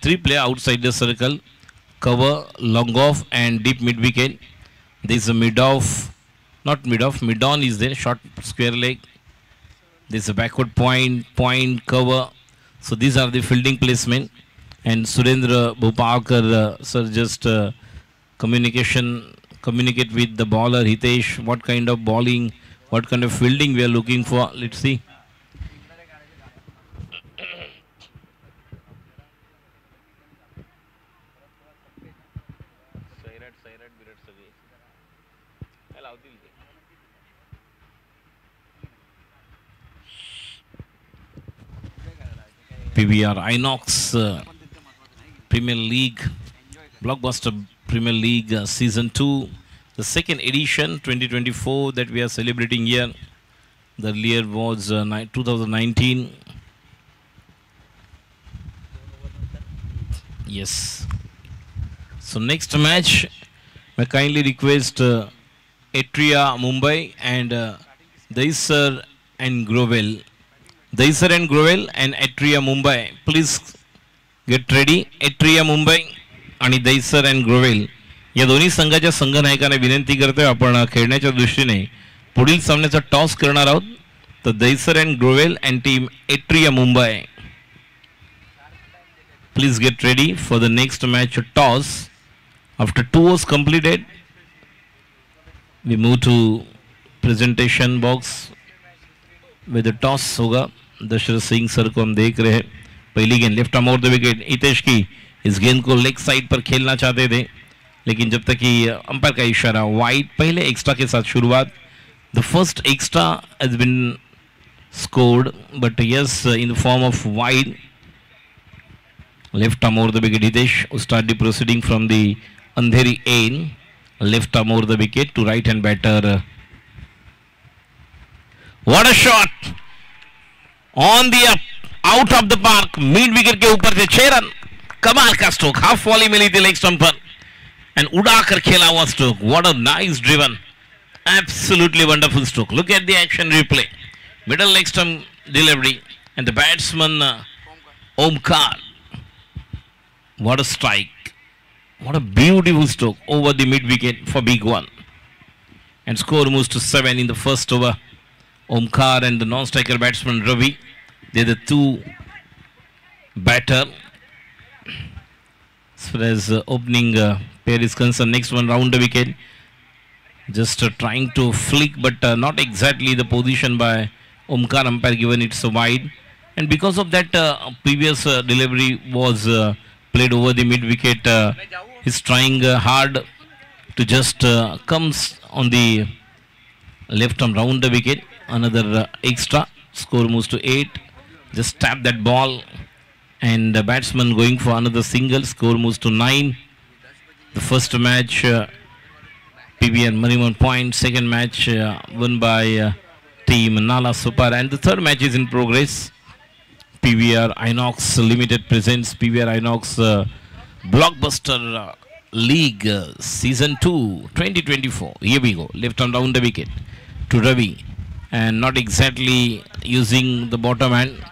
three player outside the circle. Cover, long off and deep mid wicket. There is a mid off, not mid off, mid on is there, short square leg. There is a backward point, cover. So these are the fielding placement. And Surendra Bhupalkar sir just communicate with the bowler Hitesh what kind of bowling, what kind of fielding we are looking for. Let's see. PVR Inox Premier League, Blockbuster Premier League Season 2, the second edition 2024 that we are celebrating here. The year was 2019. Yes. So next match, I kindly request Atria Mumbai and Daisar and Grovel. Daisar and Grovel and Atria Mumbai. Please get ready. Atria Mumbai आणि Daisar and Grovel या दोन्ही संघाच्या संघनायकांना विनंती करतोय आपण खेळण्याच्या दृष्टीने पुढील सामन्याचा टॉस करणार आहोत. तर Daisar and Grovel and team Atria Mumbai. Please get ready for the next match toss. After 2 overs completed, we move to presentation box with the toss होगा. दशरथ सिंह सर को हम देख रहे हैं. पहली गेंद left arm over the wicket. Hitesh की इस गेंद को लेग साइड पर खेलना चाहते थे लेकिन जब तक कि अंपायर का इशारा वाइड, पहले एक्स्ट्रा के साथ शुरुआत. The first extra has been scored but yes in the form of wide. Left arm over the wicket. Hitesh will start the proceeding from the Andheri end. Left arm over the wicket to right hand batter. What a shot! On the up, out of the park, mid wicket के ऊपर से 6 run. कमाल का stroke, half volley मिली थी leg stump पर and उड़ा कर खेला हुआ stroke. What a nice driven, absolutely wonderful stroke. Look at the action replay. Middle leg stump delivery and the batsman Omkar. What a strike. What a beautiful stroke over the mid wicket for big one. And score moves to 7 in the first over. Omkar and the non-striker batsman Ravi. They're the two batter. As far as opening pair is concerned, next one round the wicket. Just trying to flick but not exactly the position by Omkar umpire given it's wide. And because of that previous delivery was played over the mid wicket. He's trying hard to just comes on the left arm round the wicket. Another extra. Score moves to 8. Just tap that ball and the batsman going for another single. Score moves to 9. The first match PVR money 1 point. Second match won by team Nala Super, and the third match is in progress. PVR Inox Limited presents PVR Inox Blockbuster League Season 2 2024. Here we go. Left arm down the wicket to Ravi and not exactly using the bottom hand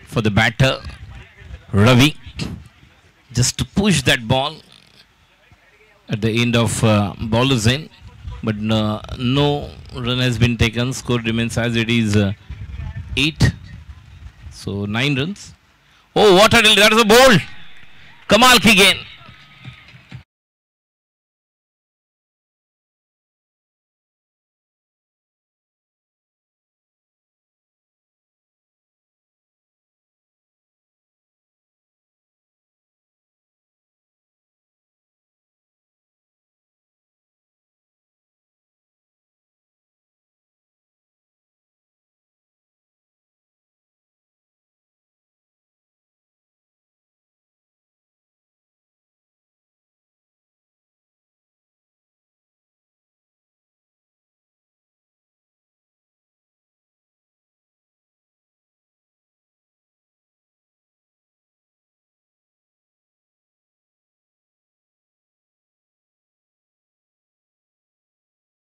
for the batter. Ravi just to push that ball at the end of bowler's end, but no run has been taken. Score remains as it is 8. So 9 runs. Oh, what a that is a bold. Kamal ki gain.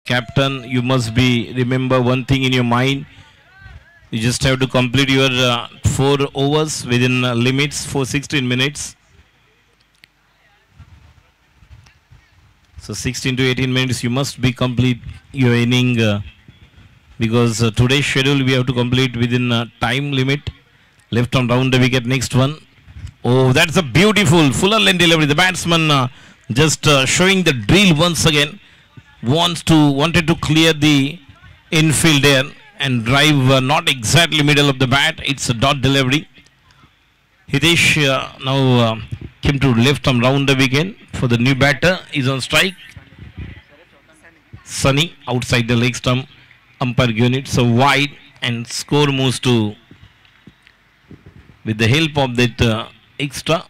Captain, you must be remember one thing in your mind. You just have to complete your 4 overs within limits for 16 minutes. So 16 to 18 minutes, you must be complete your inning because today's schedule we have to complete within time limit. Left on round the wicket, next one. Oh, that's a beautiful fuller length delivery. The batsman just showing the drill once again. Wanted to clear the infield there and drive not exactly middle of the bat. It's a dot delivery. Hitesh now came to left on round the wicket for the new batter. Is on strike. Sunny outside the leg stump. Umpire unit so wide and score moves to with the help of that extra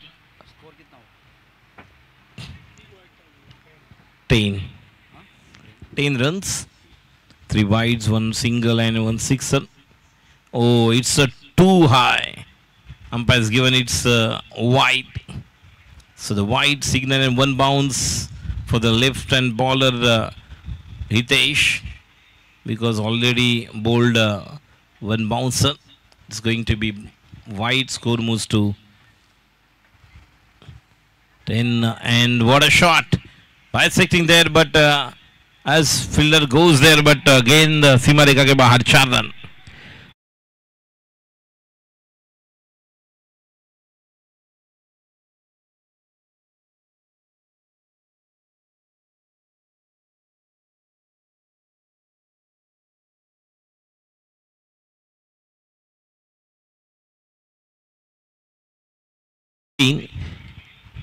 10 runs, 3 wides, 1 single and 1 sixer. Oh, it's a too high. Umpire has given it's wide. So the wide signal and 1 bounce for the left hand bowler Hitesh, because already bowled 1 bouncer. It's going to be wide. Score moves to 10 and what a shot. Bisecting there, but as fielder goes there, but again the Seema Rekha ke bahar 4 run.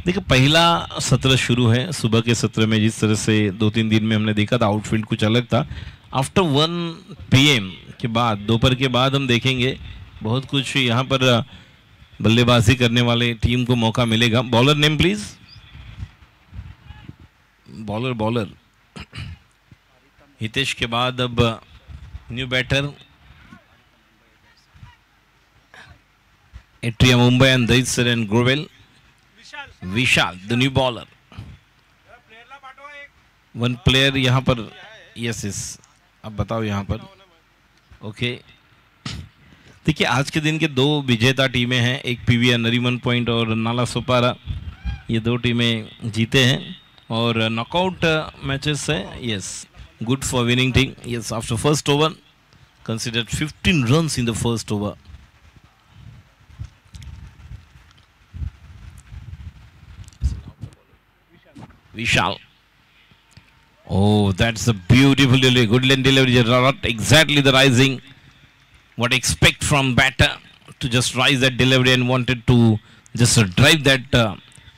देखिए पहला सत्र शुरू है सुबह के सत्र में, जिस तरह से 2-3 दिन में हमने देखा था आउटफील्ड कुछ अलग था. आफ्टर 1 PM के बाद दोपहर के बाद हम देखेंगे बहुत कुछ यहाँ पर बल्लेबाजी करने वाले टीम को मौका मिलेगा. Bowler name please. Bowler Hitesh के बाद अब new batter Atria Mumbai and Daisar and Grovel. Vishal, the new bowler. 1 player यहाँ पर. yes. अब बताओ यहाँ पर. ओके. देखिए आज के दिन के 2 विजेता टीमें हैं. एक PVR नरीमन पॉइंट और नाला सोपारा. ये 2 टीमें जीते हैं और नॉकआउट मैचेस है. yes, good for winning team. yes, after first over considered 15 runs in the first over. Vishal. Oh, that's a beautiful delivery. Good length delivery. Not exactly the rising. What expect from batter to just rise that delivery and wanted to just drive that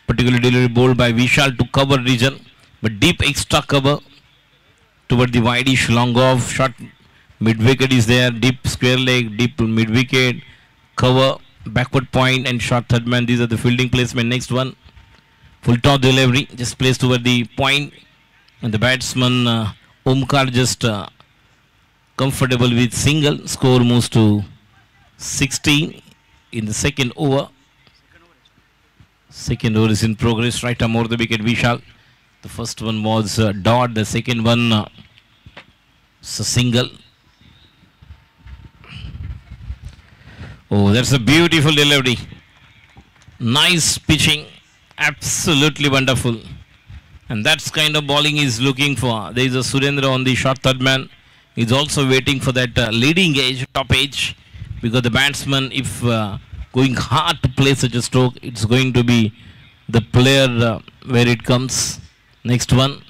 particular delivery bowled by Vishal to cover region. But deep extra cover toward the wideish long off. Short mid wicket is there. Deep square leg. Deep mid wicket. Cover. Backward point and short third man. These are the fielding placement. Next one. Full toss delivery, just placed over the point, and the batsman Omkar just comfortable with single. Score moves to 16 in the second over. Second over is in progress. Right arm over the wicket, Vishal. The first one was dot. The second one is a single. Oh, that's a beautiful delivery. Nice pitching. Absolutely wonderful, and that's kind of bowling he's looking for. There is a Surendra on the short third man. He's also waiting for that leading edge, top edge, because the batsman, if going hard to play such a stroke, it's going to be the player where it comes. Next one,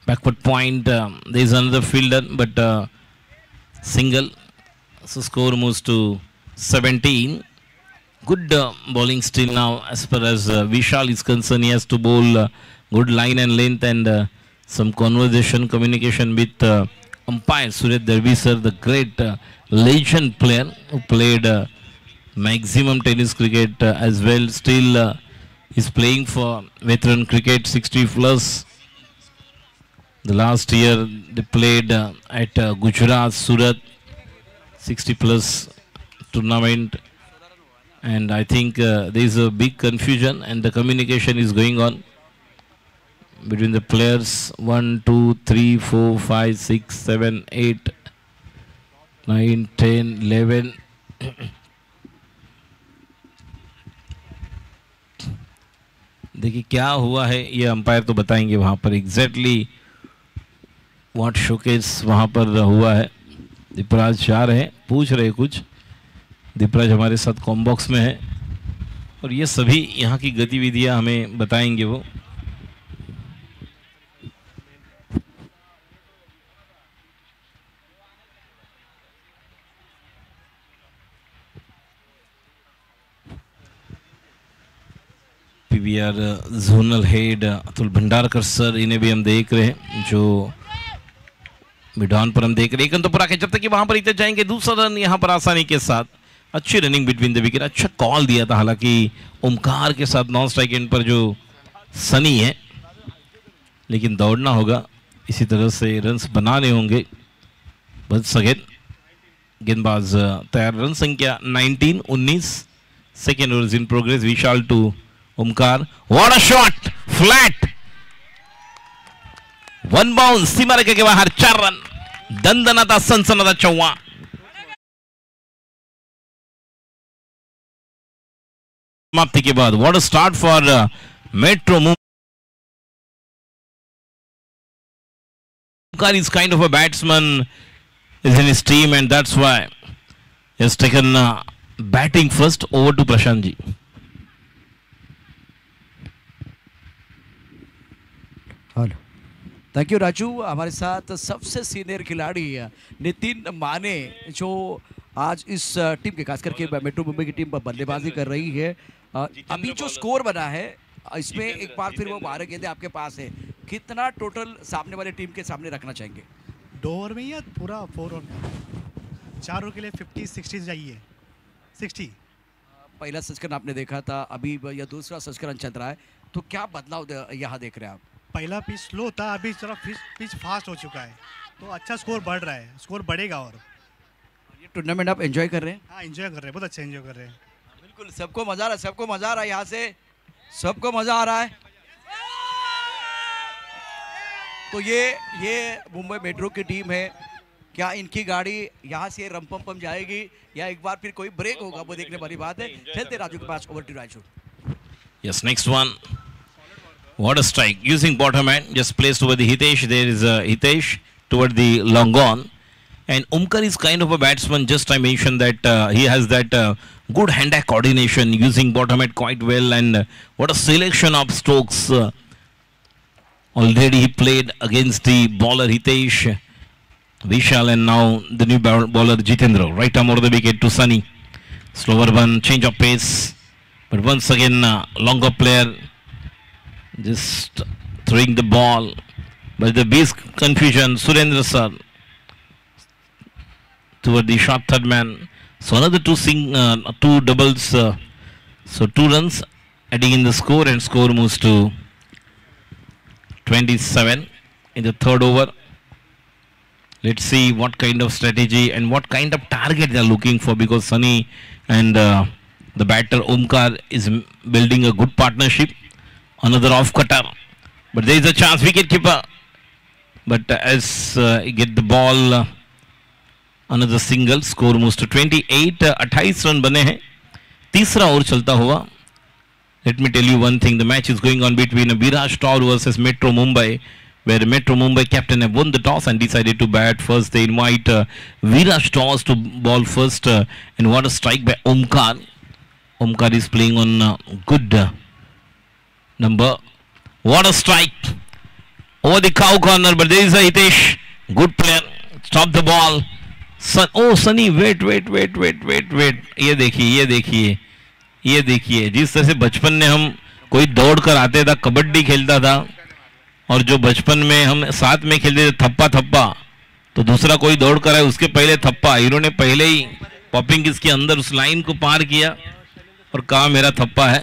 backward point. There is another fielder, but single. So score moves to 17. Good bowling still now as far as Vishal is concerned. He has to bowl good line and length and some conversation, communication with umpire Suresh Dervisar, the great legend player who played maximum tennis cricket as well. Still is playing for veteran cricket 60 plus. The last year they played at Gujarat, Surat 60 plus tournament. And I think there is a big confusion and the communication is going on between the players. 1, 2, 3, 4, 5, 6, 7, 8, 9, 10, 11. देखिए क्या हुआ है ये umpire तो बताएंगे वहाँ पर exactly what showcase वहाँ पर हुआ है। दीपराज जा रहे हैं, पूछ रहे कुछ। दीपराज हमारे साथ कॉमबॉक्स में है और ये सभी यहाँ की गतिविधियाँ हमें बताएंगे वो। PVR zonal head Atul Bhandarkar sir, इन्हें भी हम देख रहे हैं जो मिडान पर हम देख रहे हैं। तो पूरा जब तक कि वहां पर इतने जाएंगे, दूसरा रन यहां पर आसानी के साथ, अच्छी रनिंग बिटवीन द विकेट, अच्छा कॉल दिया था हालांकि ओमकार के साथ नॉन स्ट्राइक एंड पर जो सनी है, लेकिन दौड़ना होगा, इसी तरह से रन्स बनाने होंगे। बस अगेन गेंदबाज तैयार, रन संख्या 19 19, second over in progress. Vishal to Omkar, what a shot, flat, one bounce, सीमा रेखा के बाहर, 4 रन, दंदनाता सनसनाता चौवा। समाप्ति के बाद what a start for metro Mumbai. Omkar is kind of a batsman, is in his team, and that's why he has taken batting first. Over to Prashant ji. Hello, thank you Raju. हमारे साथ सबसे senior खिलाड़ी नितिन माने, जो आज इस team के, खास करके मेट्रो मुंबई की टीम पर बल्लेबाजी कर रही है। अभी जो स्कोर बना है इसमें एक बार फिर वो 12 गेंदें आपके पास है, कितना टोटल सामने वाले टीम के सामने रखना चाहेंगे? 2 ओवर में या पूरा 4 ओवर में? 4 ओवर के लिए 50-60 चाहिए। 60 पहला संस्करण आपने देखा था, अभी यह दूसरा संस्करण चल रहा है, तो क्या बदलाव यहाँ देख रहे हैं आप? पहला पिच स्लो था, अभी थोड़ा पिच फास्ट हो चुका है, तो अच्छा स्कोर बढ़ रहा है, स्कोर बढ़ेगा। और ये टूर्नामेंट आप एंजॉय कर रहे हैं? हाँ, एंजॉय कर रहे हैं, बहुत अच्छा एंजॉय कर रहे हैं। बिल्कुल, सबको मजा आ रहा है, सबको मजा आ रहा है, यहाँ से सबको मजा आ रहा है। तो ये मुंबई मेट्रो की टीम है, क्या इनकी गाड़ी यहाँ से रंपम जाएगी या एक बार फिर कोई ब्रेक होगा, वो देखने वाली बात है। खेलते राजू के पास, over to Raju. Yes, next one. What a strike. Using bottom hand, just placed over the Hitesh. There is Hitesh toward the long on. And Omkar is kind of a batsman. Just I mentioned that he has that good hand-eye coordination, using bottom hand quite well. And what a selection of strokes. Already he played against the bowler Hitesh, Vishal, and now the new bowler Jitendra. Right arm over the wicket to Sunny. Slower one, change of pace. But once again, longer player just throwing the ball. But the biggest confusion, Surendra sir toward the short third man. So another two doubles. So 2 runs adding in the score, and score moves to 27 in the third over. Let's see what kind of strategy and what kind of target they are looking for, because Sunny and the batter Omkar is building a good partnership. Another off cutter, but there is a chance, wicket keeper. But as he get the ball, another single, score moves to 28. 28 run बने हैं, तीसरा over चलता हुआ। Let me tell you one thing, the match is going on between Viraj Taur versus Metro Mumbai, where Metro Mumbai captain have won the toss and decided to bat first. They invite Viraj Taur to ball first, and what a strike by Omkar. Omkar is playing on good number. What a strike over the cow corner, but there is a Hitesh, good player, stop the ball. Sunny, wait. ये देखिए जिस तरह से बचपन में हम कोई दौड़ कर आते था, कबड्डी खेलता था, और जो बचपन में हम साथ में खेलते थे थप्पा, तो दूसरा कोई दौड़ कर आए उसके पहले थप्पा, इन्होंने पहले ही पॉपिंग इसके अंदर उस लाइन को पार किया और कहा मेरा थप्पा है।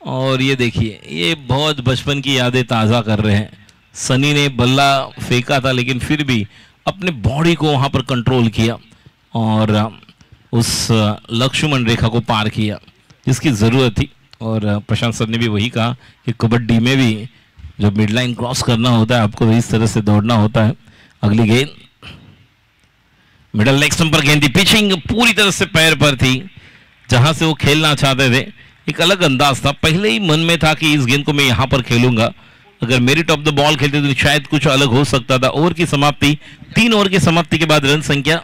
और ये देखिए, ये बहुत बचपन की यादें ताज़ा कर रहे हैं। सनी ने बल्ला फेंका था, लेकिन फिर भी अपने बॉडी को वहाँ पर कंट्रोल किया और उस लक्ष्मण रेखा को पार किया जिसकी ज़रूरत थी। और प्रशांत सर ने भी वही कहा कि कबड्डी में भी जब मिड लाइन क्रॉस करना होता है आपको इस तरह से दौड़ना होता है। अगली गेंद मिडल लेग स्टंप पर गेंद, पिचिंग पूरी तरह से पैर पर थी जहां से वो खेलना चाहते थे, एक अलग अंदाज था, पहले ही मन में था कि इस गेंद को मैं यहां पर खेलूंगा, अगर मेरिट ऑफ द बॉल खेलते तो शायद कुछ अलग हो सकता था। ओवर की समाप्ति, 3 ओवर की समाप्ति के बाद रन संख्या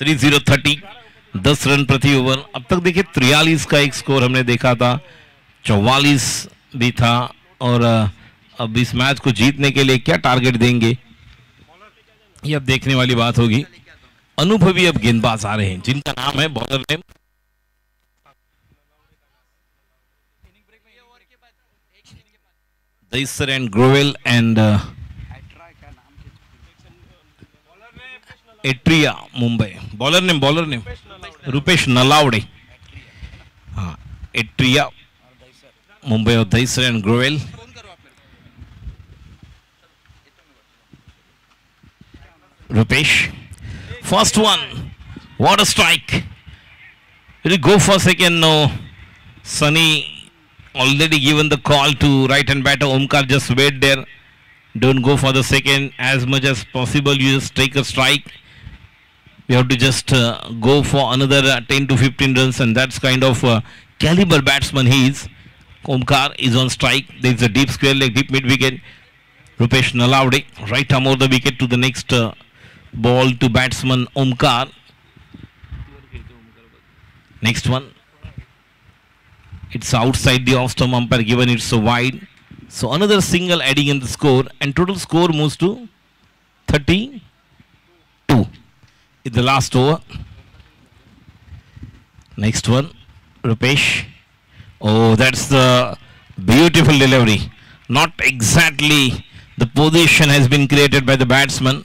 30, 10 रन प्रति ओवर। अब तक देखिए 43 का एक स्कोर हमने देखा था, 44 भी था, और अब इस मैच को जीतने के लिए क्या टारगेट देंगे ये अब देखने वाली बात होगी। अनुभवी अब गेंदबाज आ रहे हैं जिनका नाम है बॉलर नेम दईसर एंड ग्रोवेल and Atria Mumbai. Bowler name Rupesh Nalawade, हाँ, एट्रिया मुंबई और दईसर एंड ग्रोवेल। Rupesh, first one, what a strike! Will he go for second? No. Sunny already given the call to right hand batter Omkar, just wait there. Don't go for the second. As much as possible, you just take a strike. You have to just go for another 10 to 15 runs, and that's kind of caliber batsman he is. Omkar is on strike. There is a deep square leg, deep mid wicket. Rupesh Nalawade, right arm over the wicket to the next ball to batsman Omkar. Next one, it's outside the off stump, umpire given it's so wide. So another single adding in the score, and total score moves to 32 in the last over. Next one, Rupesh. Oh, that's the beautiful delivery. Not exactly the position has been created by the batsman.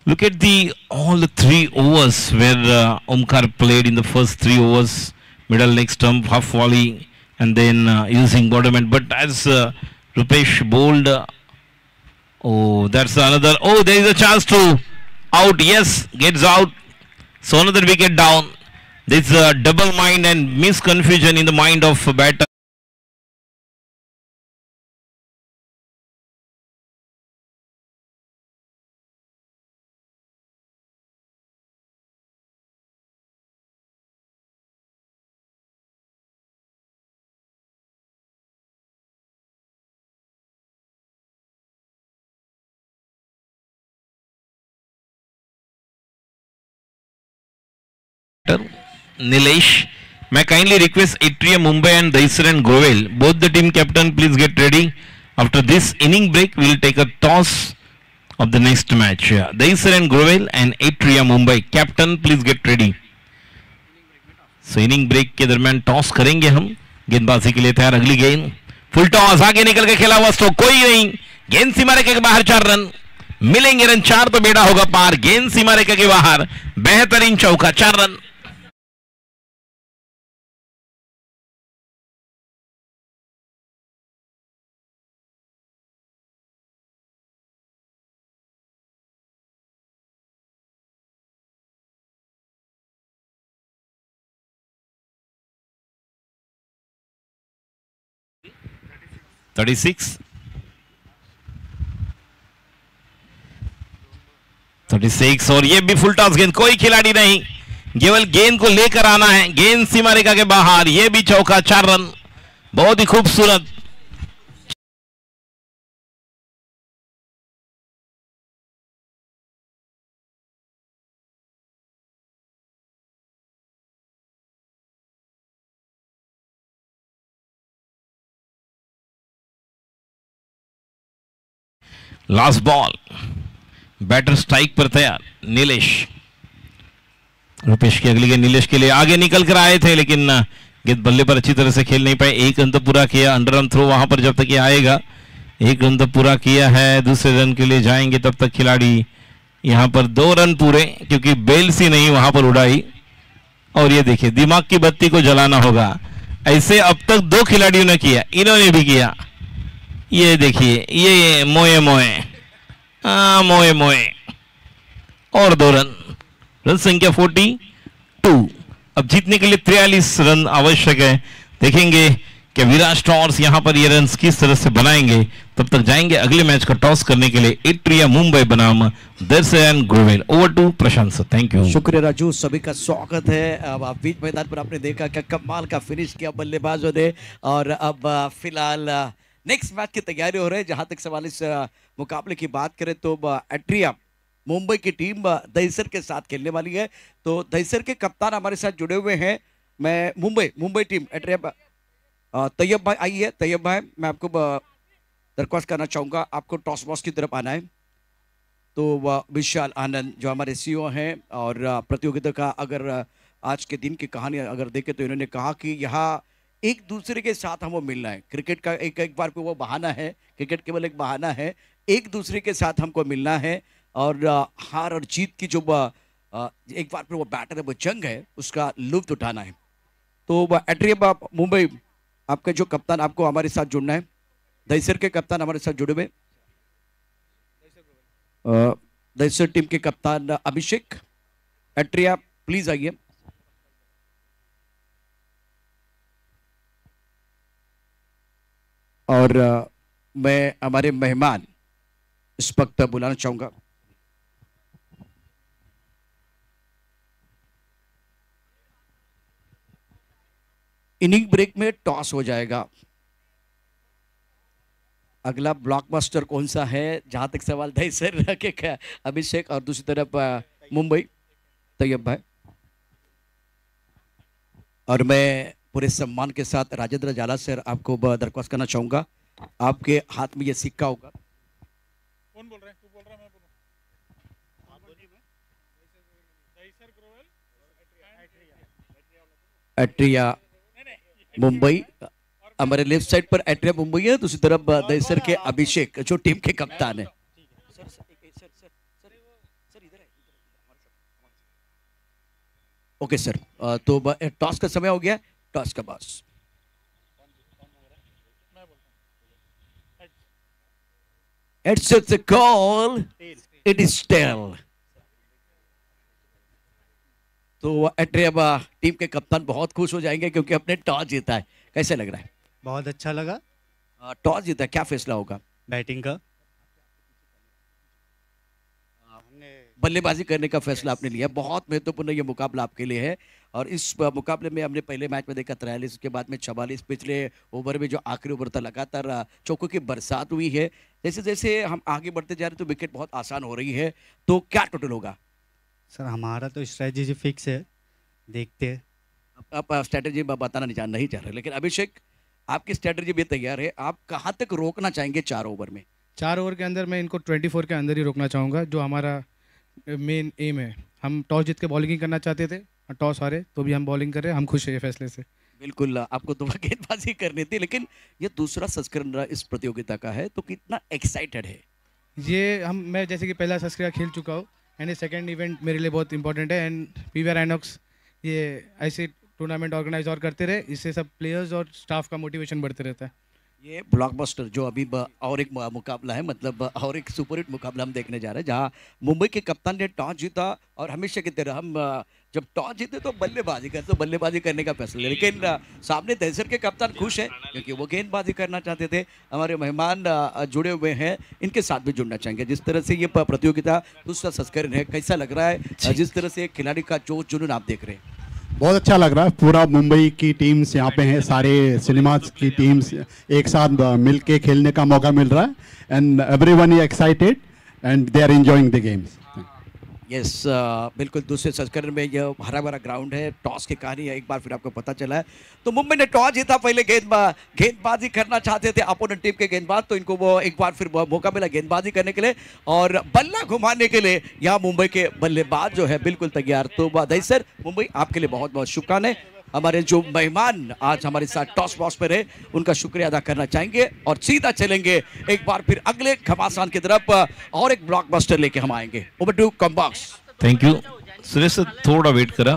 Look at all the 3 overs where Omkar played in the first 3 overs, middle leg stump, half volley, and then using bottom end. But as Rupesh bowled, oh, that's another. Oh, there is a chance to out. Yes, gets out. So another wicket down. There's a double mind and misconfusion in the mind of batter. Nilesh, may I kindly request Atrium Mumbai and Daisar and Grovel, both the team captain, please get ready. After this inning break, we will take a toss of the next match. Daisar and Grovel and Atrium Mumbai, captain, please get ready. So inning break के दरमियान toss करेंगे हम, गेंदबाजी के लिए तैयार। अगली गेंद फुल टॉस, आगे निकल के खेला हुआ स्ट्रोक, कोई नहीं, गेंद सीमा रेखा के बाहर, 4 रन मिलेंगे। रन 4 तो बेड़ा होगा पार, गेंद सीमा रेखा के बाहर, बेहतरीन चौका, 4 रन। $36 और ये भी फुल टॉस गेंद, कोई खिलाड़ी नहीं, केवल गेंद को लेकर आना है, गेंद सीमा रेखा के बाहर, ये भी चौका, 4 रन, बहुत ही खूबसूरत। लास्ट बॉल, बैटर स्ट्राइक पर तैयार, नीलेश। रुपेश की अगली गेंद नीलेश के लिए, आगे निकल कर आए थे लेकिन गेंद बल्ले पर अच्छी तरह से खेल नहीं पाए। 1 रन तो पूरा किया, अंडर आर्म थ्रो वहां पर जब तक ये आएगा, 1 रन तो पूरा किया है, दूसरे रन के लिए जाएंगे तब तक खिलाड़ी यहां पर 2 रन पूरे, क्योंकि बेल सी नहीं वहां पर उड़ाई। और ये देखिए, दिमाग की बत्ती को जलाना होगा, ऐसे अब तक 2 खिलाड़ियों ने किया, इन्होंने भी किया। ये देखिए, ये मोए मोए और 2 रन, रन संख्या 42। अब जीतने के लिए 43 रन आवश्यक है। देखेंगे कि विराट टॉस यहां पर ये रन्स किस तरह से बनाएंगे। तब तक जाएंगे अगले मैच का टॉस करने के लिए एट्रिया मुंबई बनाम दर्शन ग्रोवेल। Over to Prashant sir, thank you. शुक्रिया राजू, सभी का स्वागत है। अब आप बीच मैदान पर आपने देखा क्या कमाल का फिनिश किया बल्लेबाजों ने, और अब फिलहाल नेक्स्ट मैच की तैयारी हो रही है। जहां तक सवाल इस मुकाबले की बात करें तो एट्रिया मुंबई की टीम दहिसर के साथ खेलने वाली है। तो दहिसर के कप्तान हमारे साथ जुड़े हुए हैं। मैं मुंबई टीम एट्रिया तैयब भाई आई है। तैयब भाई, मैं आपको दरख्वास्त करना चाहूँगा, आपको टॉस बॉक्स की तरफ आना है। तो विशाल आनंद जो हमारे सीईओ हैं, और प्रतियोगिता का अगर आज के दिन की कहानी अगर देखें तो इन्होंने कहा कि यहाँ एक दूसरे के साथ हमको मिलना है। क्रिकेट का एक बार पे वो बहाना है, क्रिकेट केवल एक बहाना है, एक दूसरे के साथ हमको मिलना है। और हार और जीत की जो एक बार पे वो बैटर है, वो जंग है, उसका लुत्फ उठाना है। तो एट्रिया मुंबई, आपका जो कप्तान, आपको हमारे साथ जुड़ना है। दहिसर के कप्तान हमारे साथ जुड़े हुए, दहिसर टीम के कप्तान अभिषेक। एट्रिया प्लीज आइए। और मैं हमारे मेहमान इस वक्त बुलाना चाहूंगा। इनिंग ब्रेक में टॉस हो जाएगा। अगला ब्लॉकबस्टर कौन सा है, जहां तक सवाल दहिसर के अभिषेक, और दूसरी तरफ मुंबई तैयब भाई। और मैं पूरे सम्मान के साथ राजेंद्र जाला सर आपको दरख्वास्त करना चाहूंगा, आपके हाथ में ये सिक्का होगा। कौन बोल रहे हैं? तू बोल रहा है, मैं बोलूं? आप बोलिए। दहिसर ग्रोवेल एट्रिया मुंबई, हमारे लेफ्ट साइड पर एट्रिया मुंबई है, दूसरी तरफ दहिसर के अभिषेक जो टीम के कप्तान है। ओके सर, तो टॉस का समय हो गया। टॉस का boss It's a call. It is tail. तो एट्रिया टीम के कप्तान बहुत खुश हो जाएंगे क्योंकि अपने टॉस जीता है। कैसे लग रहा है? बहुत अच्छा लगा। टॉस जीता है, क्या फैसला होगा? बैटिंग का, बल्लेबाजी करने का फैसला आपने लिया। बहुत महत्वपूर्ण ये मुकाबला आपके लिए है। और इस मुकाबले में हमने पहले मैच में देखा 43, उसके बाद में 44, पिछले ओवर में जो आखिरी ओवर था लगातार चौकों की बरसात हुई है। जैसे जैसे हम आगे बढ़ते जा रहे हैं तो विकेट बहुत आसान हो रही है। तो क्या टोटल होगा? सर हमारा तो स्ट्रेटजी फिक्स है, देखते हैं। आप स्ट्रेटजी बताना नहीं चाह रहे, लेकिन अभिषेक आपकी स्ट्रेटजी भी तैयार है। आप कहाँ तक रोकना चाहेंगे 4 ओवर में? 4 ओवर के अंदर मैं इनको 24 के अंदर ही रोकना चाहूँगा, जो हमारा मेन एम है। हम टॉस जीत के बॉलिंग करना चाहते थे, टॉस हारे तो भी हम बॉलिंग कर रहे हैं। हम खुश हैं ये फैसले से। बिल्कुल, आपको तो गेंदबाजी करनी थी, लेकिन ये दूसरा संस्करण इस प्रतियोगिता का है, तो कितना एक्साइटेड है ये मैं जैसे कि पहला संस्करण खेल चुका हूँ, एंड ये सेकंड इवेंट मेरे लिए बहुत इंपॉर्टेंट है। एंड पीवीआर आइनॉक्स ये ऐसे टूर्नामेंट ऑर्गेनाइज और करते रहे, इससे सब प्लेयर्स और स्टाफ का मोटिवेशन बढ़ते रहता है। ये ब्लॉकबस्टर जो अभी और एक मुकाबला है, मतलब और एक सुपरहिट मुकाबला हम देखने जा रहे हैं, जहां मुंबई के कप्तान ने टॉस जीता। और हमेशा की तरह हम जब टॉस जीते तो बल्लेबाजी करते, तो बल्लेबाजी करने का फैसला, लेकिन सामने दहिसर के कप्तान खुश हैं क्योंकि वो गेंदबाजी करना चाहते थे। हमारे मेहमान जुड़े हुए हैं, इनके साथ भी जुड़ना चाहेंगे। जिस तरह से ये प्रतियोगिता दूसरा संस्करण है, कैसा लग रहा है? जिस तरह से खिलाड़ी का जोश जुनून आप देख रहे हैं, बहुत अच्छा लग रहा है। पूरा मुंबई की टीम्स यहाँ पे हैं, सारे सिनेमाज की टीम्स एक साथ मिलके खेलने का मौका मिल रहा है। And everyone is excited and they are enjoying the games. Yes, बिल्कुल दूसरे संस्करण में यह हरा भरा ग्राउंड है। टॉस की कहानी एक बार फिर आपको पता चला है। तो मुंबई ने टॉस जीता, पहले गेंदबाजी करना चाहते थे अपोनेंट टीम के गेंदबाज, तो इनको वो एक बार फिर मौका मिला गेंदबाजी करने के लिए और बल्ला घुमाने के लिए। यहाँ मुंबई के बल्लेबाज जो है बिल्कुल तैयार। तो दहिसर मुंबई, आपके लिए बहुत बहुत शुभकामनाएं। हमारे जो मेहमान आज हमारे साथ टॉस बॉक्स पे रहे, उनका शुक्रिया अदा करना चाहेंगे और सीधा चलेंगे एक बार फिर अगले घमासान की तरफ, और एक ब्लॉकबस्टर लेके हम आएंगे। Over to combox. Thank you Suresh sir, थोडा वेट करा.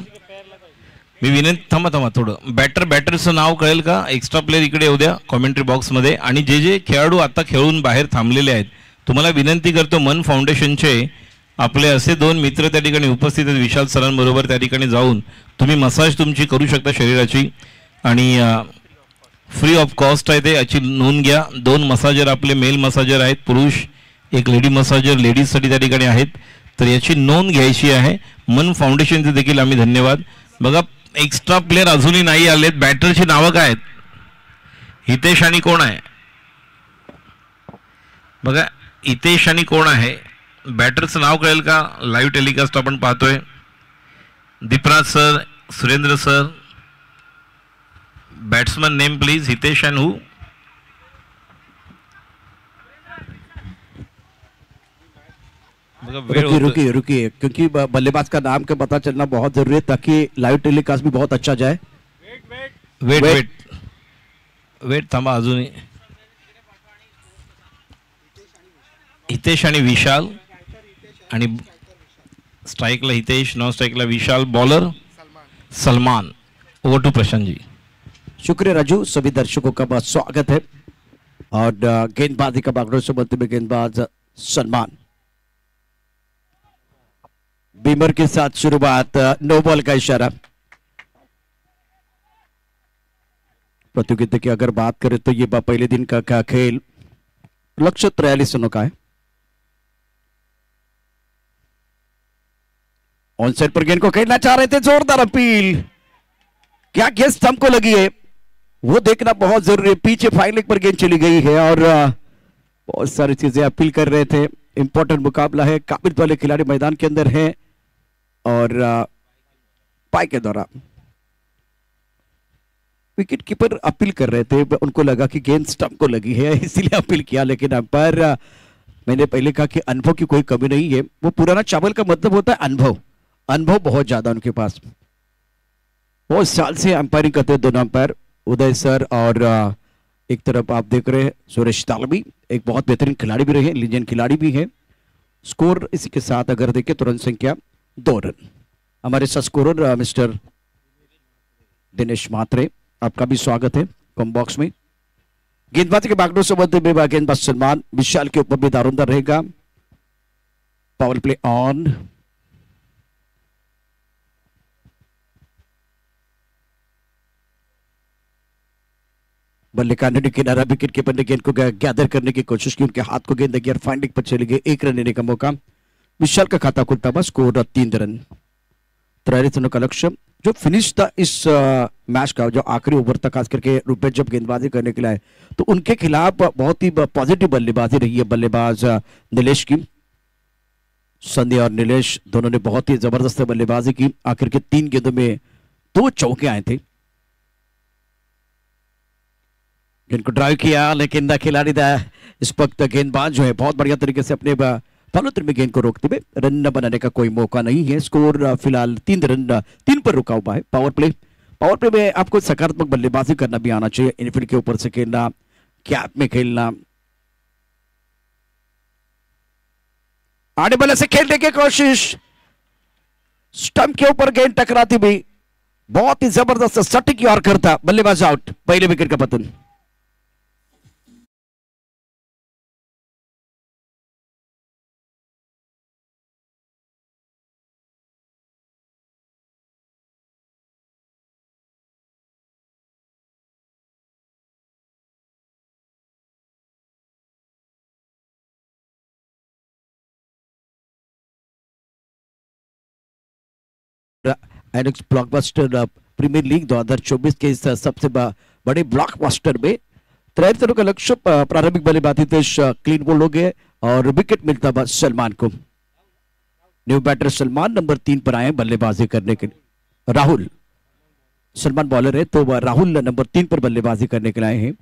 मी विनंती, थांबा थोडं. बॅटरचं नाव कळेल का? एक्स्ट्रा प्लेयर इकडे येऊ द्या कॉमेंट्री बॉक्समध्ये. आणि जे जे खेळाडू आता खेळून बाहेर थांबलेले आहेत, तुम्हाला विनंती करतो, मन फाउंडेशनचे आपले असे 2 मित्र त्या ठिकाणी उपस्थित आहेत. विशाल सरांबरोबर त्या ठिकाणी जाऊन तुम्ही मसाज तुमची करू शकता शरीराची. आणि फ्री ऑफ कॉस्ट आहे ते, याची नोंद घ्या. 2 मसाजर आपले मेल मसाजर आहेत, पुरुष, एक लेडी मसाजर लेडीजसाठी त्या ठिकाणी आहेत. तर याची नोंद घ्यायची आहे. मन फाउंडेशनचे देखील आम्ही धन्यवाद. बघा एक्स्ट्रा प्लेयर अजूनही नाही आलेत. बॅटरची नावं काय आहेत? हितेश आणि कोण आहे बघा, हितेश आणि कोण आहे? बॅटरचं नाव कळेल का? लाईव्ह टेलिकास्ट आपण पाहतोय. Deepraj sir, Surendra sir. Batsman name please. Hitesh and हू? रुकिए रुकिए, क्योंकि बल्लेबाज का नाम का पता चलना बहुत जरूरी है ताकि लाइव टेलीकास्ट भी बहुत अच्छा जाए. वेट थांबा अजूनही. हितेश आणि विशाल, आणि स्ट्राइकला हितेश, नॉन स्ट्राइकला Vishal, bowler Salman. Over to Prashant ji. शुक्रिया राजू. सभी दर्शकों का बहुत स्वागत है. और गेंदबाजी का बागडोर से बनते हुए गेंदबाज सलमान. बीमर के साथ शुरुआत. नो बॉल का इशारा. प्रतियोगिता की अगर बात करें तो ये पहले दिन का खेल लक्ष्य 43 रनों का है. ऑन साइड पर गेंद को खेलना चाह रहे थे. जोरदार अपील. क्या गेंद स्टंप को लगी है वो देखना बहुत जरूरी है. पीछे फाइन लेग पर गेंद चली गई है और बहुत सारी चीजें अपील कर रहे थे. इंपॉर्टेंट मुकाबला है. काबिल वाले खिलाड़ी मैदान के अंदर हैं और पाई के दौरान विकेट कीपर अपील कर रहे थे. उनको लगा कि गेंद स्टंप को लगी है इसीलिए अपील किया. लेकिन अंपायर, मैंने पहले कहा कि अनुभव की कोई कमी नहीं है. वो पुराना चावल का मतलब होता है अनुभव. अनुभव बहुत ज्यादा उनके पास. बहुत साल से अंपायरिंग करते हैं दोनों अंपायर, उदय सर और एक तरफ आप देख रहे हैं सुरेश तालवी, एक बहुत बेहतरीन खिलाड़ी भी रहे, लीजेंड खिलाड़ी भी है. स्कोर इसी के साथ अगर देखें तो रन संख्या 2 रन. हमारे साथ स्कोरर मिस्टर दिनेश मात्रे, आपका भी स्वागत है कॉम बॉक्स में. गेंदबाजी के बागडोर से बनते हुए गेंदबाज सलमान. विशाल के ऊपर भी दारोमदार रहेगा. Power play on. बल्ले कांडे किनारा. विकेट कीपर ने गेंद को गैदर करने की कोशिश की. उनके हाथ को गेंद लगी और फाइन लेग पर चली गई. 1 रन लेने का मौका. विशाल का खाता खुलता हुआ. Score 3 run. 43 रनों का लक्ष्य. जो फिनिश था इस मैच का, जो आखिरी ओवर तक खास करके रुपेश जब गेंदबाजी करने के लिए आए तो उनके खिलाफ बहुत ही पॉजिटिव बल्लेबाजी रही है बल्लेबाज नीलेश की. संध्या और नीलेश दोनों ने बहुत ही जबरदस्त बल्लेबाजी की. आखिर के 3 गेंदों में 2 चौके आए थे. गेंद को ड्राइव किया लेकिन खिलाड़ी इस वक्त गेंदबाज जो है बहुत बढ़िया तरीके से अपने फॉलोथ्रू में गेंद को रोकते हुए रन न बनाने का कोई मौका नहीं है. स्कोर फिलहाल 3 रन 3 पर रुका हुआ है. पावर प्ले में आपको सकारात्मक बल्लेबाजी करना भी आना चाहिए. इनफील्ड के ऊपर से खेलना, कैप में खेलना, आने वाले से खेलने की कोशिश. स्टंप के ऊपर गेंद टकराती हुई बहुत ही जबरदस्त सटीक यॉर्कर था. बल्लेबाज आउट. पहले विकेट का पतन. एनेक्स ब्लॉकबस्टर प्रीमियर लीग 2024 के इस सबसे बड़े ब्लॉकबस्टर में 53 रनों का लक्ष्य. प्रारंभिक बल्लेबाजी क्लीन बोल्ड हो गए और विकेट मिलता हुआ सलमान को. न्यू बैटर सलमान नंबर 3 पर आए बल्लेबाजी करने के लिए. राहुल, सलमान बॉलर है तो राहुल नंबर 3 पर बल्लेबाजी करने के लिए आए हैं.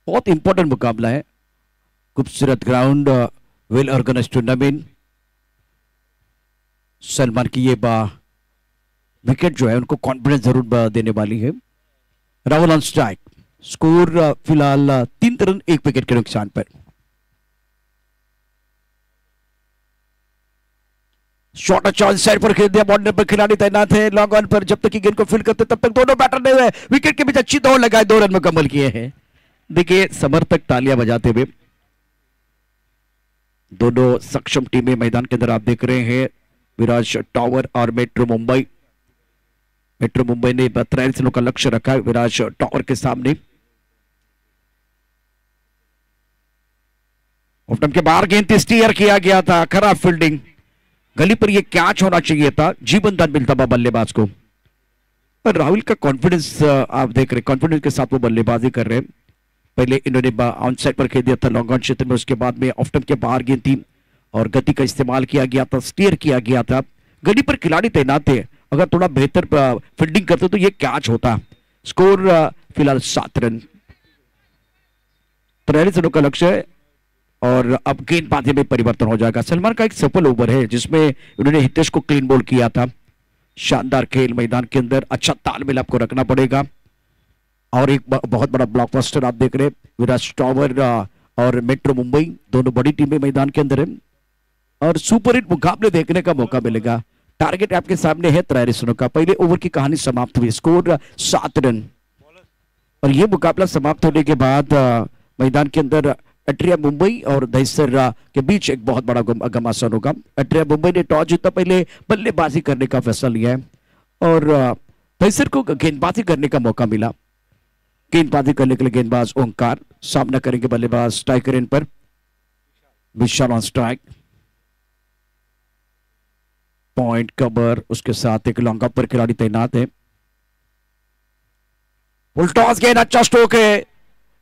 बहुत इंपॉर्टेंट मुकाबला है. खूबसूरत ground, well organised tournament. Salman की ये विकेट जो है उनको कॉन्फिडेंस जरूर देने वाली है. Rahul on strike. स्कोर फिलहाल 3 रन 1 विकेट के नुकसान पर. शॉट चांस साइड पर खेल दिया. बॉर्डर पर खिलाड़ी तैनात है. लॉन्ग ऑन पर जब तक की गेंद को फील्ड करते तब तक दोनों बैटर ने विकेट के बीच अच्छी दौड़ लगाए. 2 रन मुकम्मल किए हैं. देखिए समर्थक तालियां बजाते हुए. दोनों सक्षम टीमें मैदान के अंदर आप देख रहे हैं. विराज टावर और मेट्रो मुंबई ने 43 रनों का लक्ष्य रखा है विराज टावर के सामने. ऑफ के बाहर गेंद स्टीयर किया गया था, खराब फील्डिंग, गली पर यह कैच होना चाहिए था, जीवन दान मिलता था बल्लेबाज को। पर राहुल का कॉन्फिडेंस आप देख रहे, कॉन्फिडेंस के साथ वो बल्लेबाजी कर रहे हैं। पहले इन्होंने ऑन साइड पर खेल दिया था लॉन्ग ऑन क्षेत्र में, उसके बाद में ऑफ के बाहर गेंद थी और गति का इस्तेमाल किया गया था, स्टीयर किया गया था। गली पर खिलाड़ी तैनात थे, अगर थोड़ा बेहतर फील्डिंग करते तो ये कैच होता। स्कोर फिलहाल 7 रन, 43 रनों का लक्ष्य है और अब गेंदबाजी में परिवर्तन हो जाएगा। सलमान का एक सफल ओवर है जिसमें उन्होंने हितेश को क्लीन बोल्ड किया था। शानदार खेल मैदान के अंदर, अच्छा तालमेल आपको रखना पड़ेगा। और एक बहुत बड़ा ब्लॉकबस्टर आप देख रहे हैं, विराट टॉवर और मेट्रो मुंबई दोनों बड़ी टीमें मैदान के अंदर है और सुपर हिट मुकाबले देखने का मौका मिलेगा। टारगेट आपके सामने है 43 रनों का। पहले ओवर की कहानी समाप्त हुई, स्कोर 7 रन और यह मुकाबला समाप्त होने के बाद मैदान के अंदर अट्रिया मुंबई और दहिसर के बीच एक बहुत बड़ा घमासान होगा। अट्रिया मुंबई ने टॉस जीता, पहले बल्लेबाजी करने का फैसला लिया है और दहिसर को गेंदबाजी करने का मौका मिला। गेंदबाजी करने के लिए गेंदबाज ओंकार सामना करेंगे बल्लेबाज स्ट्राइकर इन पर, विशाल ऑन स्ट्राइक, पॉइंट कवर, उसके साथ एक लॉन्ग अप पर खिलाड़ी तैनात है। फुल टॉस गेंद, अच्छा स्ट्रोक है,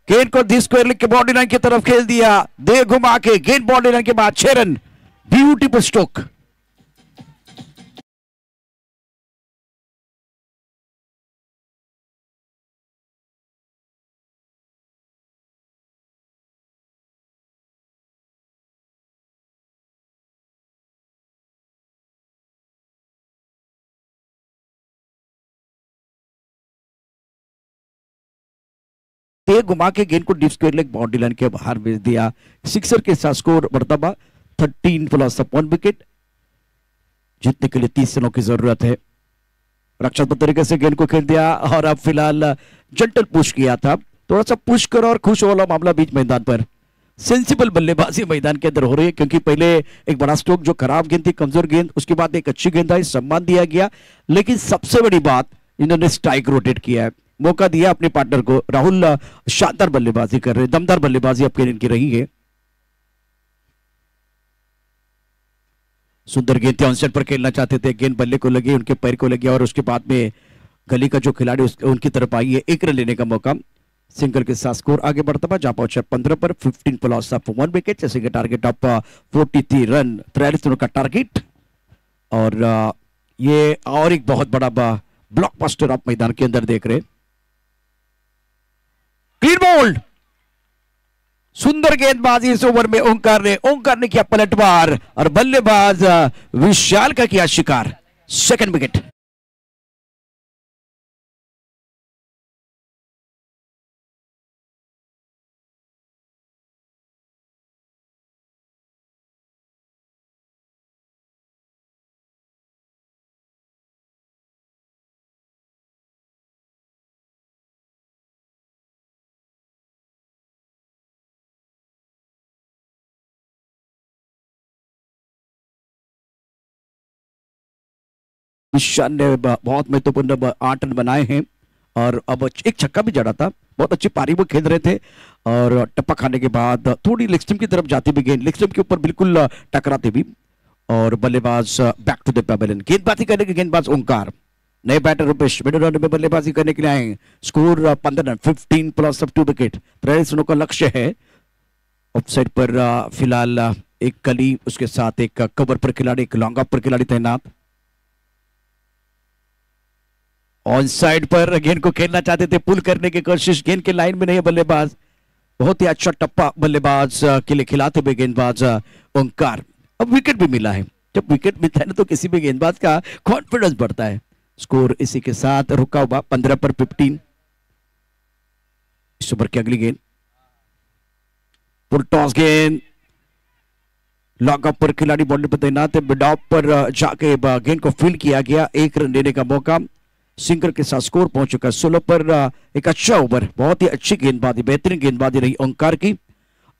गेंद को दी स्क्वायर लेग के बाउंड्री लाइन की तरफ खेल दिया, दे घुमा के गेंद बाउंड्री लाइन के बाद 6 रन, ब्यूटीफुल स्ट्रोक। घुमा के गेंद को deep square leg boundary line के बाहर भेज दिया। सिक्सर के साथ स्कोर बढ़ता 13 प्लस 1 विकेट। जीतने के लिए 30 रनों की जरूरत है। रक्षात्मक तरीके से गेंद को खेल दिया और अब फिलहाल जंटल पुश किया था, थोड़ा सा पुश करो और खुश वाला मामला बीच मैदान पर। सेंसिबल बल्लेबाजी मैदान के अंदर हो रही है क्योंकि पहले एक बड़ा स्ट्रोक जो खराब गेंद थी, कमजोर गेंद, उसके बाद एक अच्छी गेंद आई, सम्मान दिया गया, लेकिन सबसे बड़ी बात इन्होंने स्ट्राइक रोटेट किया है, मौका दिया अपने पार्टनर को। राहुल शानदार बल्लेबाजी कर रहे हैं, दमदार बल्लेबाजी आपके इनकी रही है। सुंदर गेंद ऑनसेट पर खेलना चाहते थे, गेंद बल्ले को लगी, उनके पैर को लगी और उसके बाद में गली का जो खिलाड़ी उनकी तरफ आई है, 1 रन लेने का मौका। सिंगल के साथ स्कोर आगे बढ़ता हुआ जहां पहुंचा 15 पर, 15 प्लस 1 विकेट, जैसे कि टारगेट ऑफ 43 रन, 43 रनों का टारगेट। और ये और एक बहुत बड़ा ब्लॉकबस्टर आप मैदान के अंदर देख रहे। क्लीन बोल्ड, सुंदर गेंदबाजी इस ओवर में ओंकार ने किया पलटवार और बल्लेबाज विशाल का किया शिकार, 2nd विकेट। विशाल ने बहुत महत्वपूर्ण 8 रन बनाए हैं और अब एक छक्का भी जड़ा था, बहुत अच्छी पारी वो खेल रहे थे और टप्पा खाने के बाद थोड़ी लेग स्टंप की तरफ जाती भी गेंद, लेग स्टंप के ऊपर बिल्कुल टकराते भी और बल्लेबाज बैक टू द पेवेलियन। गेंदबाजी करने के गेंदबाज ओंकार, नए बैटर रुपेश मिडिल ऑर्डर में बल्लेबाजी करने के लिए आए। स्कोर 15 रन, 15 प्लस 2 विकेट, 43 रनों का लक्ष्य है। ऑफसाइड पर फिलहाल एक कली, उसके साथ एक कवर पर खिलाड़ी, एक लॉन्ग अप पर खिलाड़ी तैनात। ऑन साइड पर गेंद को खेलना चाहते थे, पुल करने की कोशिश, गेंद के लाइन में नहीं है बल्लेबाज, बहुत ही अच्छा टप्पा बल्लेबाज के लिए खिलाते हुए गेंदबाज ओंकार। अब विकेट भी मिला है, जब विकेट मिलता है ना तो किसी भी गेंदबाज का कॉन्फिडेंस बढ़ता है। स्कोर इसी के साथ रुका हुआ 15 पर 15। इस ओवर की अगली गेंद, फुल टॉस गेंद, लॉन्ग अप पर खिलाड़ी बाउंड्री पर तैनात है, मिड ऑफ पर जाके गेंद को फील्ड किया गया, 1 रन देने का मौका। सिंगर के साथ स्कोर पहुंच चुका है 16 पर। एक अच्छा ओवर, बहुत ही अच्छी गेंदबाजी, बेहतरीन गेंदबाजी रही ओंकार की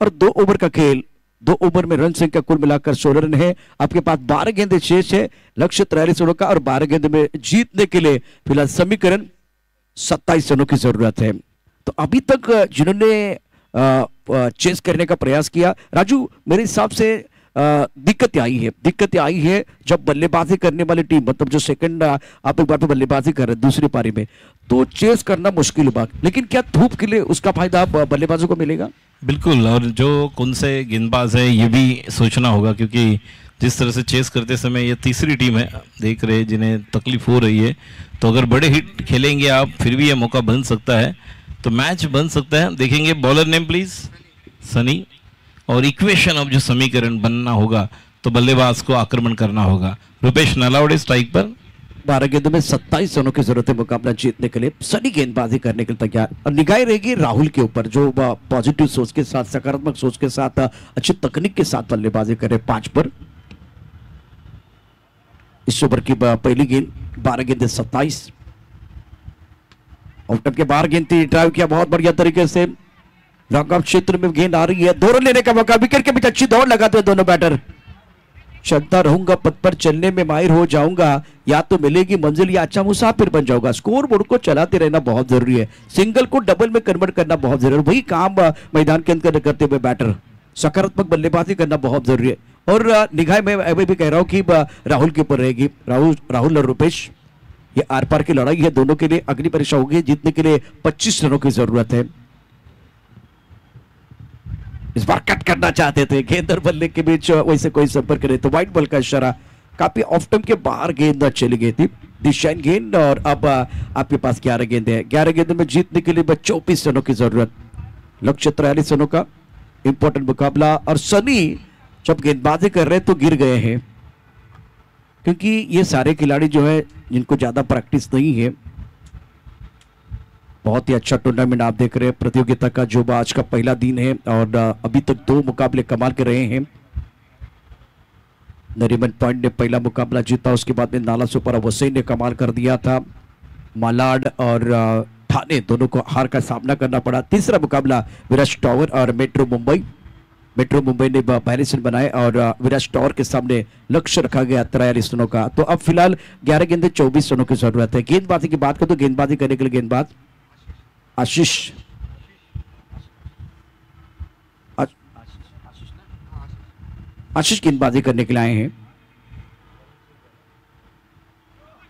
और 2 ओवर का खेल, 2 ओवर में रन संख्या कुल मिलाकर 16 रन है। आपके पास 12 गेंदें शेष है, लक्ष्य 43 रनों का और 12 गेंद में जीतने के लिए फिलहाल समीकरण 27 रनों की जरूरत है। तो अभी तक जिन्होंने चेस करने का प्रयास किया। राजू, मेरे हिसाब से दिक्कत आई है जब बल्लेबाजी करने वाली टीम, मतलब जो सेकंड आप एक बार पे बल्लेबाजी कर रहे हैं दूसरी पारी में, तो चेस करना मुश्किल हुआ। लेकिन क्या धूप के लिए उसका फायदा बल्लेबाजों को मिलेगा? बिल्कुल, और जो कौन से गेंदबाज है ये भी सोचना होगा, क्योंकि जिस तरह से चेस करते समय ये तीसरी टीम है देख रहे जिन्हें तकलीफ हो रही है, तो अगर बड़े हिट खेलेंगे आप फिर भी ये मौका बन सकता है, तो मैच बन सकता है। देखेंगे बॉलर नेम प्लीज, सनी, और इक्वेशन ऑफ जो समीकरण बनना होगा तो बल्लेबाज को आक्रमण करना होगा। रुपेश नलावड़े स्ट्राइक पर। 12 गेंदों में 27 रनों की जरूरत है मुकाबला जीतने के लिए। सनी गेंदबाजी करने के लिए तैयार, और निगाह रहेगी राहुल के ऊपर जो पॉजिटिव सोच के साथ, सकारात्मक सोच के साथ, अच्छी तकनीक के साथ बल्लेबाजी करे। 5 पर इस ओवर की पहली गेंद, 12 गेंदें 27, आउट के बाहर गेंद थी, ड्राइव किया बहुत बढ़िया तरीके से, लॉकआउट क्षेत्र में गेंद आ रही है, दो रन लेने का मौका, विकेट के बीच अच्छी दौड़ लगाते हैं दोनों बैटर। चलता रहूंगा पथ पर, चलने में माहिर हो जाऊंगा, या तो मिलेगी मंजिल या अच्छा मुसाफिर बन जाऊंगा। स्कोर बोर्ड को चलाते रहना बहुत जरूरी है, सिंगल को डबल में कन्वर्ट करना बहुत जरूरी है, वही काम मैदान के अंदर करते हुए बैटर सकारात्मक बल्लेबाजी करना बहुत जरूरी है। और निगाह में अभी भी कह रहा हूं कि राहुल के ऊपर रहेगी। राहुल और रुपेश, ये आर पार की लड़ाई है दोनों के लिए। अगली परीक्षा होगी, जीतने के लिए 25 रनों की जरूरत है। इस बार कट करना चाहते थे, गेंद और बल्ले के बीच वैसे कोई संपर्क नहीं, तो व्हाइट बॉल का इशारा। काफी ऑफ टाइम के बाहर गेंद चली गई थी, दिशाइन गेंद, और अब आपके पास 11 गेंद है। 11 गेंदों में जीतने के लिए 24 रनों की जरूरत। लक्ष्य 43 रनों का इंपॉर्टेंट मुकाबला। और सनी जब गेंदबाजी कर रहे हैं तो गिर गए हैं, क्योंकि ये सारे खिलाड़ी जो है जिनको ज्यादा प्रैक्टिस नहीं है। बहुत ही अच्छा टूर्नामेंट आप देख रहे हैं प्रतियोगिता का, जो आज का पहला दिन है, और अभी तक 2 मुकाबले कमाल के रहे हैं। नरीमन पॉइंट ने पहला मुकाबला जीता, उसके बाद में नाला सुपर हुसैन ने कमाल कर दिया था। मालाड और ठाणे दोनों को हार का सामना करना पड़ा। तीसरा मुकाबला विराज टावर और मेट्रो मुंबई ने पहले रन बनाए, और विराज टावर के सामने लक्ष्य रखा गया 43 रनों का। तो अब फिलहाल 11 गेंदे 24 रनों की जरूरत है। गेंदबाजी की बात करें तो गेंदबाजी करने के लिए गेंदबाज आशीष गेंदबाजी करने के लिए आए हैं।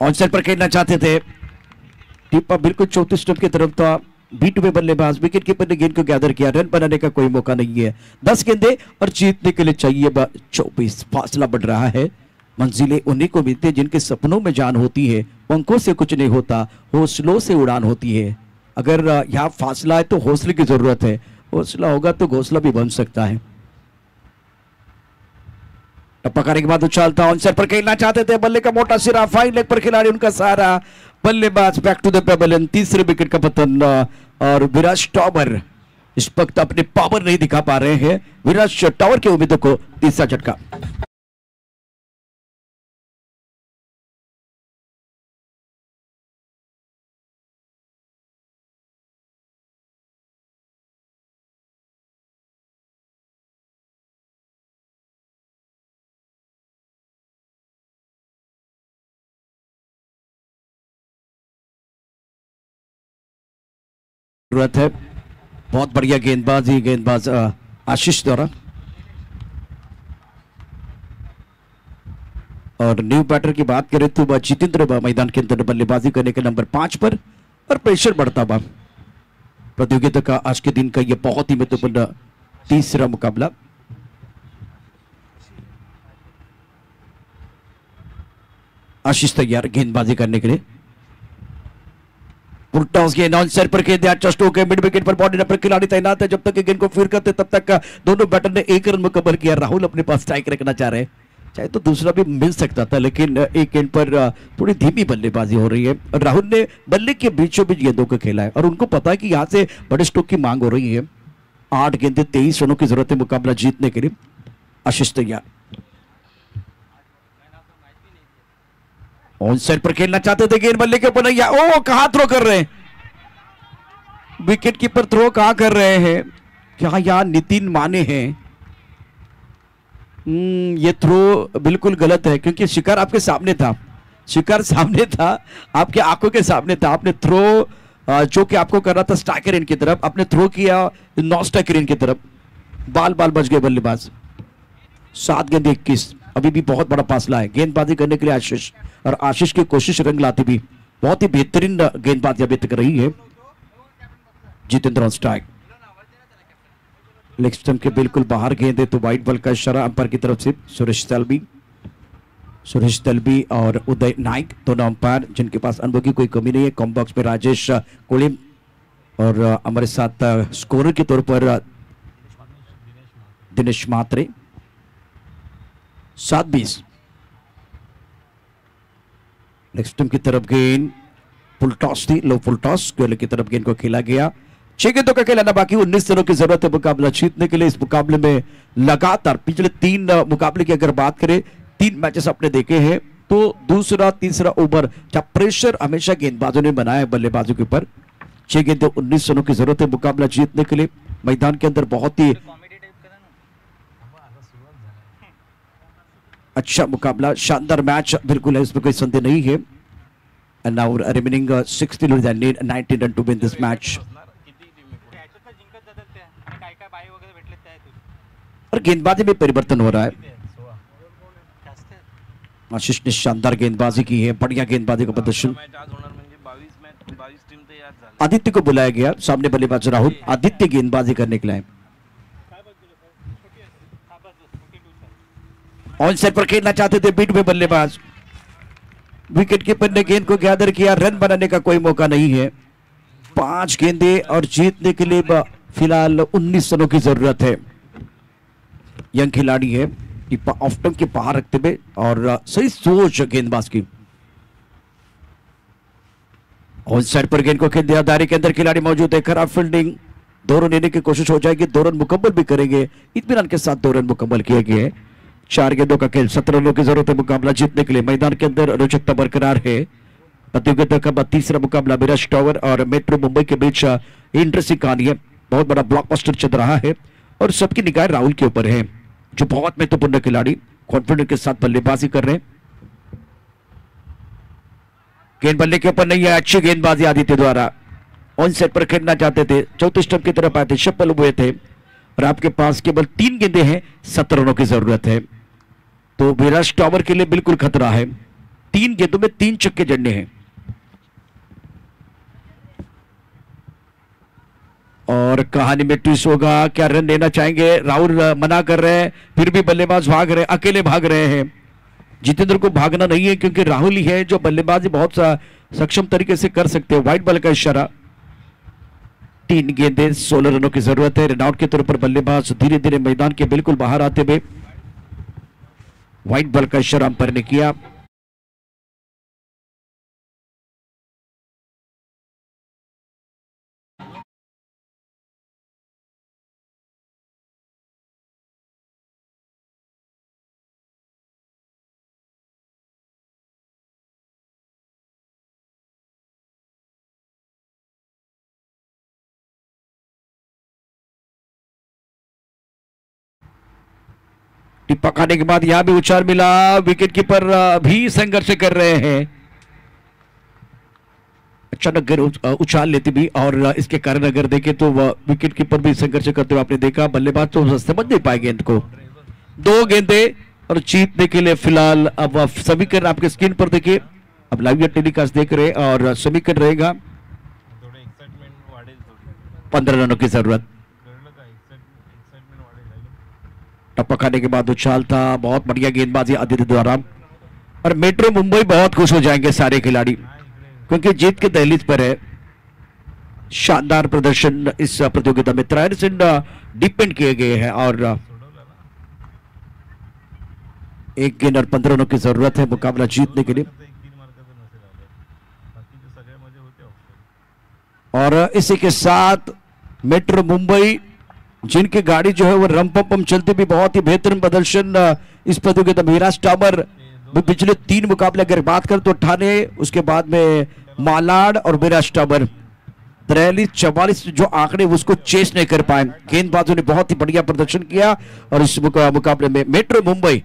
ऑनसाइड पर खेलना चाहते थे, टिप्पा बिल्कुल 34 रन की तरफ था। बीट में बल्लेबाज विकेट कीपर ने गेंद को गैदर किया, रन बनाने का कोई मौका नहीं है। 10 गेंदे और जीतने के लिए चाहिए 24। फासला बढ़ रहा है, मंजिलें उन्हीं को मिलती है जिनके सपनों में जान होती है। पंखों से कुछ नहीं होता, हौसलों से उड़ान होती है। अगर यहाँ फासला है तो हौसले की जरूरत है, हौसला होगा तो घोंसला भी बन सकता है। टप्पा करने के बाद उछालता, ऑनसाइड पर खेलना चाहते थे, बल्ले का मोटा सिरा, फाइन लेग पर खिलाड़ी उनका सहारा, बल्लेबाज बैक टू द पेबल, तीसरे विकेट का पतन। और विराज टावर इस वक्त अपने पावर नहीं दिखा पा रहे हैं। विराज टावर के उम्मीदों को तीसरा झटका। जरूरत है, बहुत बढ़िया गेंदबाज आशीष द्वारा। और न्यू बैटर की बात करें तो जितेंद्र मैदान के अंदर बल्लेबाजी करने के नंबर 5 पर, और प्रेशर बढ़ता हुआ प्रतियोगिता का आज के दिन का यह बहुत ही महत्वपूर्ण तीसरा मुकाबला। आशीष तैयार गेंदबाजी करने के लिए। टॉस गेंद ऑनसाइड पर खेल दिया, जस्ट ओके, मिड विकेट पर बॉडी पर खिलाड़ी तैनात है। जब तक गेंद को फिर करते तब तक दोनों बैटर ने 1 रन मुकम्मल किया। राहुल अपने पास स्ट्राइक रखना चाह रहे हैं, चाहे तो दूसरा भी मिल सकता था, लेकिन एक गेंद पर थोड़ी धीमी बल्लेबाजी हो रही है। राहुल ने बल्ले के बीचों बीच गेंदों को खेला है, और उनको पता है कि यहाँ से बड़े स्ट्रोक की मांग हो रही है। 8 गेंदे 23 रनों की जरूरत है मुकाबला जीतने के लिए। आशीष तैयार, ऑन साइड पर खेलना चाहते थे, गेंद बल्ले के ऊपर नहीं। ओ कहां थ्रो कर रहे हैं, विकेट कीपर थ्रो कहां कर रहे हैं? क्या यहाँ नितिन माने हैं? ये थ्रो बिल्कुल गलत है, क्योंकि शिकार आपके सामने था, शिकार सामने था, आपके आंखों के सामने था। आपने थ्रो जो कि आपको करना था स्ट्राइकर इन की तरफ, आपने थ्रो किया नॉन स्ट्राइकर इन की तरफ, बाल बच गए बल्लेबाज। 7 गेंद 21, अभी भी बहुत बड़ा फासला है गेंदबाजी करने के लिए आशीष, और आशीष की कोशिश रंग लाती भी बहुत ही बेहतरीन गेंदबाजी अभी तक रही है। Jitendra on strike, leg stump के बिल्कुल बाहर गेंद है तो वाइट बॉल का इशारा अंपायर की तरफ से। सुरेश तलबी और उदय नाइक दोनों अंपायर जिनके पास अनुभव की कोई कमी नहीं है। कॉम बॉक्स में राजेश कोलिम और हमारे साथ स्कोरर के तौर पर दिनेश मात्रे। 7-20, लेग स्टंप की तरफ गेंद, फुल टॉस थी, लो फुल टॉस की तरफ गेंद को खेला गया। 6 गेंदों का खेलाना बाकी, 19 रनों की जरूरत है मुकाबला जीतने के लिए। इस मुकाबले में लगातार पिछले 3 मुकाबले की अगर बात करें, 3 मैचेस आपने देखे हैं, तो दूसरा तीसरा ओवर जब प्रेशर हमेशा गेंदबाजों ने बनाया है बल्लेबाजों के ऊपर। 6 गेंदों 19 रनों की जरूरत है मुकाबला जीतने के लिए। मैदान के अंदर बहुत ही अच्छा मुकाबला, शानदार मैच बिल्कुल है, इसमें कोई संदेह नहीं है। And now remaining 60 they need 19 run to win this match. और गेंदबाजी में परिवर्तन हो रहा है। आशीष ने शानदार गेंदबाजी की है, बढ़िया गेंदबाजी का प्रदर्शन। आदित्य को बुलाया गया, सामने बल्लेबाज राहुल, आदित्य गेंदबाजी करने के लिए। ऑन साइड पर खेलना चाहते थे बीट में बल्लेबाज, विकेट कीपर ने गेंद को गैदर किया, रन बनाने का कोई मौका नहीं है। 5 गेंदें और जीतने के लिए फिलहाल 19 रनों की जरूरत है। यंग खिलाड़ी है, ऑफ स्टंप के बाहर रखते हुए और सही सोच गेंदबाज की। ऑन साइड पर गेंद को खेल दिया, दायरे के अंदर खिलाड़ी मौजूद है, खराब फील्डिंग, 2 रन लेने की कोशिश हो जाएगी, 2 रन मुकम्मल भी करेंगे। इत्मीनान के साथ 2 रन मुकम्मल किए गए। 4 गेंदों का खेल, 17 रनों की जरूरत है मुकाबला जीतने के लिए। मैदान के अंदर रोचकता बरकरार है। प्रतियोगिता का तीसरा मुकाबला विराज टावर और मेट्रो मुंबई के बीच इंटरेस्टिंग कहानी है, बहुत बड़ा ब्लॉकबस्टर चल रहा है और सबकी निगाह राहुल के ऊपर है, जो बहुत महत्वपूर्ण खिलाड़ी कॉन्फिडेंस के साथ बल्लेबाजी कर रहे हैं। गेंद बल्ले के ऊपर नहीं है, अच्छी गेंदबाजी आदित्य द्वारा। ऑन सेट पर खेलना चाहते थे, चौथे स्टंप की तरफ आए थे, शफल हुए थे और आपके पास केवल 3 गेंदें हैं, 17 रनों की जरूरत है। तो विराज टावर के लिए बिल्कुल खतरा है, 3 गेंदों में 3 छक्के जड़ने हैं। और कहानी में ट्विस्ट होगा, क्या रन लेना चाहेंगे? राहुल मना कर रहे हैं, फिर भी बल्लेबाज भाग रहे हैं, अकेले भाग रहे हैं। जितेंद्र को भागना नहीं है क्योंकि राहुल ही है जो बल्लेबाजी बहुत सक्षम तरीके से कर सकते हैं। व्हाइट बॉल का इशारा। 3 गेंदें 16 रनों की जरूरत है। रनआउट के तौर पर बल्लेबाज धीरे धीरे मैदान के बिल्कुल बाहर आते हुए, व्हाइट बॉल का इशारा अंपायर ने किया। टिप्पा खाने के बाद यहां भी उछाल मिला, विकेट कीपर भी संघर्ष कर रहे हैं। अचानक उछाल लेती भी और इसके कारण अगर देखें तो विकेट कीपर भी संघर्ष करते हुए आपने देखा। बल्लेबाज तो समझ नहीं पाए गेंद को। 2 गेंदें और जीतने के लिए फिलहाल अब समीकरण आपके स्क्रीन पर देखिए। अब लाइव टेलीकास्ट देख रहे हैं और समीकरण रहेगा 15 रनों की जरूरत। टप्पा खाने के बाद उछाल था, बहुत बढ़िया गेंदबाजी आदित्य द्वारा। और मेट्रो मुंबई बहुत खुश हो जाएंगे सारे खिलाड़ी क्योंकि जीत के दहलीज पर है। शानदार प्रदर्शन इस प्रतियोगिता में 3 रन डिपेंड किए गए हैं और 1 गेंद और 15 रनों की जरूरत है मुकाबला जीतने के लिए। और इसी के साथ मेट्रो मुंबई जिनकी गाड़ी जो है वो रम चलती भी बहुत ही बेहतरीन प्रदर्शन इस प्रतियोगिता में। विराज टावर पिछले 3 मुकाबले अगर बात करें तो ठाणे, उसके बाद में मालाड और विराज टावर 43-44 जो आंकड़े उसको चेस नहीं कर पाए। गेंदबाजों ने बहुत ही बढ़िया प्रदर्शन किया और इस मुकाबले में मेट्रो मुंबई